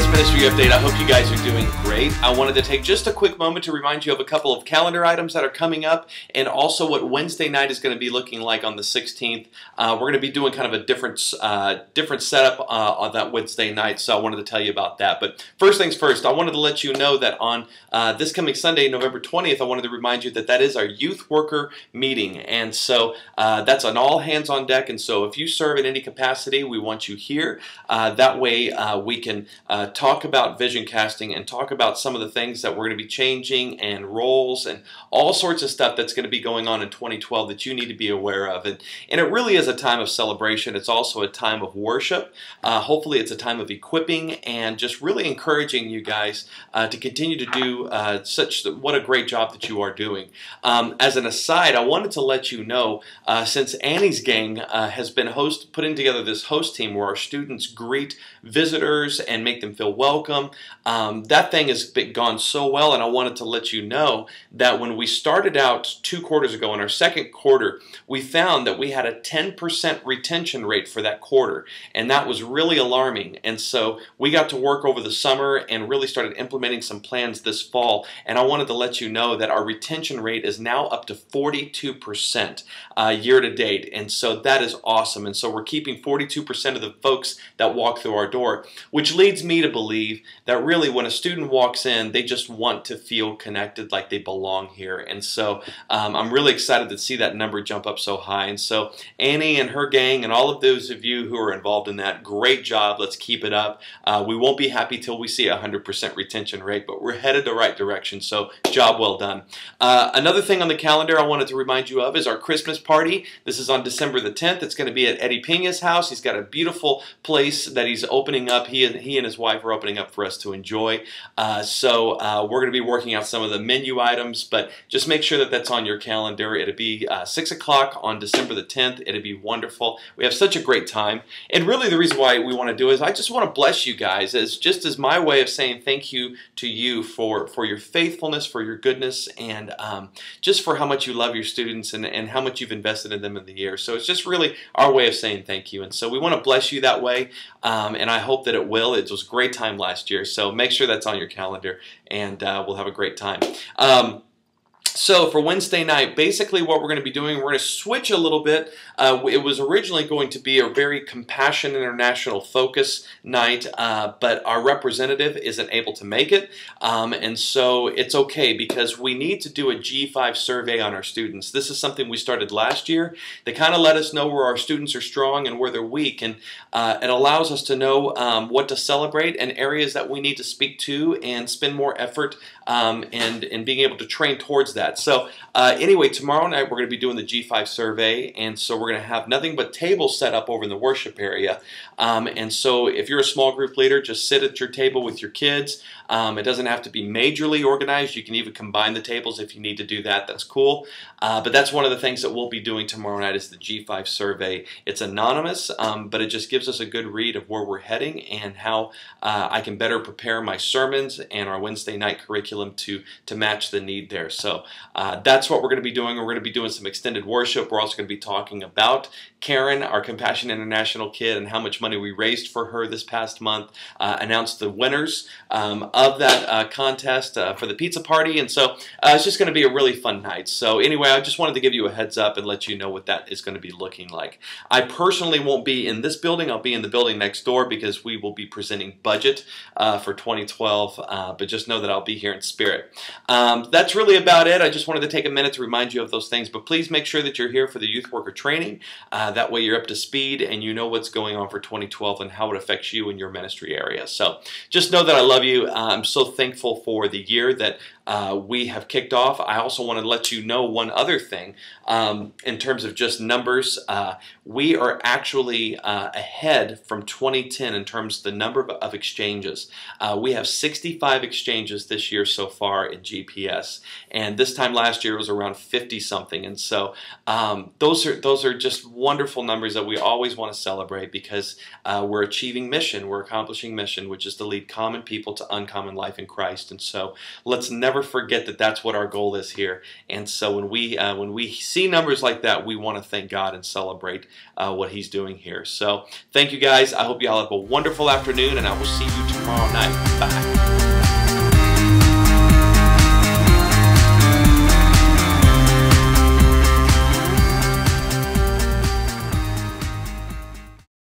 Campus Ministry Update. I hope you guys are doing great. I wanted to take just a quick moment to remind you of a couple of calendar items that are coming up and also what Wednesday night is going to be looking like on the 16th. We're going to be doing kind of a different setup on that Wednesday night, so I wanted to tell you about that. But first things first, I wanted to let you know that on this coming Sunday, November 20th, I wanted to remind you that that is our youth worker meeting. And so that's an all hands on deck. And so if you serve in any capacity, we want you here. That way we can talk about vision casting and talk about some of the things that we're going to be changing and roles and all sorts of stuff that's going to be going on in 2012 that you need to be aware of. And it really is a time of celebration. It's also a time of worship. Hopefully it's a time of equipping and just really encouraging you guys to continue to do what a great job that you are doing. As an aside, I wanted to let you know, since Annie's gang has been putting together this host team where our students greet visitors and make them feel welcome. That thing has gone so well, and I wanted to let you know that when we started out 2 quarters ago in our second quarter, we found that we had a 10% retention rate for that quarter, and that was really alarming. And so we got to work over the summer and really started implementing some plans this fall, and I wanted to let you know that our retention rate is now up to 42% year to date, and so that is awesome. And so we're keeping 42% of the folks that walk through our door, which leads me to believe that really when a student walks in, they just want to feel connected, like they belong here. And so I'm really excited to see that number jump up so high. And so Annie and her gang and all of those of you who are involved in that, great job. Let's keep it up. We won't be happy till we see a 100% retention rate, but we're headed the right direction. So job well done. Another thing on the calendar I wanted to remind you of is our Christmas party. This is on December the 10th. It's going to be at Eddie Pena's house. He's got a beautiful place that he's opening up. He and his wife are opening up for us to enjoy. So we're going to be working out some of the menu items, but just make sure that that's on your calendar. It'll be 6 o'clock on December the 10th. It'll be wonderful. We have such a great time. And really the reason why we want to do it is I just want to bless you guys just as my way of saying thank you to you for your faithfulness, for your goodness, and just for how much you love your students and how much you've invested in them in the year. So it's just really our way of saying thank you. And so we want to bless you that way, and I hope that it will. It was a great time last year, so make sure that's on your calendar, and we'll have a great time. So for Wednesday night, basically what we're going to be doing, we're going to switch a little bit. It was originally going to be a very Compassion International focus night, but our representative isn't able to make it. And so it's okay because we need to do a G5 survey on our students. This is something we started last year. They kind of let us know where our students are strong and where they're weak. And it allows us to know what to celebrate and areas that we need to speak to and spend more effort and being able to train towards that. So anyway, tomorrow night we're going to be doing the G5 survey, and so we're going to have nothing but tables set up over in the worship area. And so if you're a small group leader, just sit at your table with your kids. It doesn't have to be majorly organized. You can even combine the tables if you need to do that. That's cool. But that's one of the things that we'll be doing tomorrow night is the G5 survey. It's anonymous, but it just gives us a good read of where we're heading and how I can better prepare my sermons and our Wednesday night curriculum to match the need there. So that's what we're going to be doing. We're going to be doing some extended worship. We're also going to be talking about Karen, our Compassion International kid, and how much money we raised for her this past month. Announced the winners of that contest for the pizza party, and so it's just going to be a really fun night. So anyway, I just wanted to give you a heads up and let you know what that is going to be looking like. I personally won't be in this building. I'll be in the building next door because we will be presenting budget for 2012, but just know that I'll be here in spirit. That's really about it. I just wanted to take a minute to remind you of those things, but please make sure that you're here for the youth worker training. That way you're up to speed and you know what's going on for 2012 and how it affects you in your ministry area. So just know that I love you. I'm so thankful for the year that we have kicked off. I also want to let you know one other thing in terms of just numbers. We are actually ahead from 2010 in terms of the number of exchanges. We have 65 exchanges this year so far in GPS, and this This time last year it was around 50 something, and so those are just wonderful numbers that we always want to celebrate, because we're achieving mission, we're accomplishing mission, which is to lead common people to uncommon life in Christ. And so let's never forget that that's what our goal is here. And so when we see numbers like that, we want to thank God and celebrate what He's doing here. So thank you guys. I hope you all have a wonderful afternoon, and I will see you tomorrow night. Bye.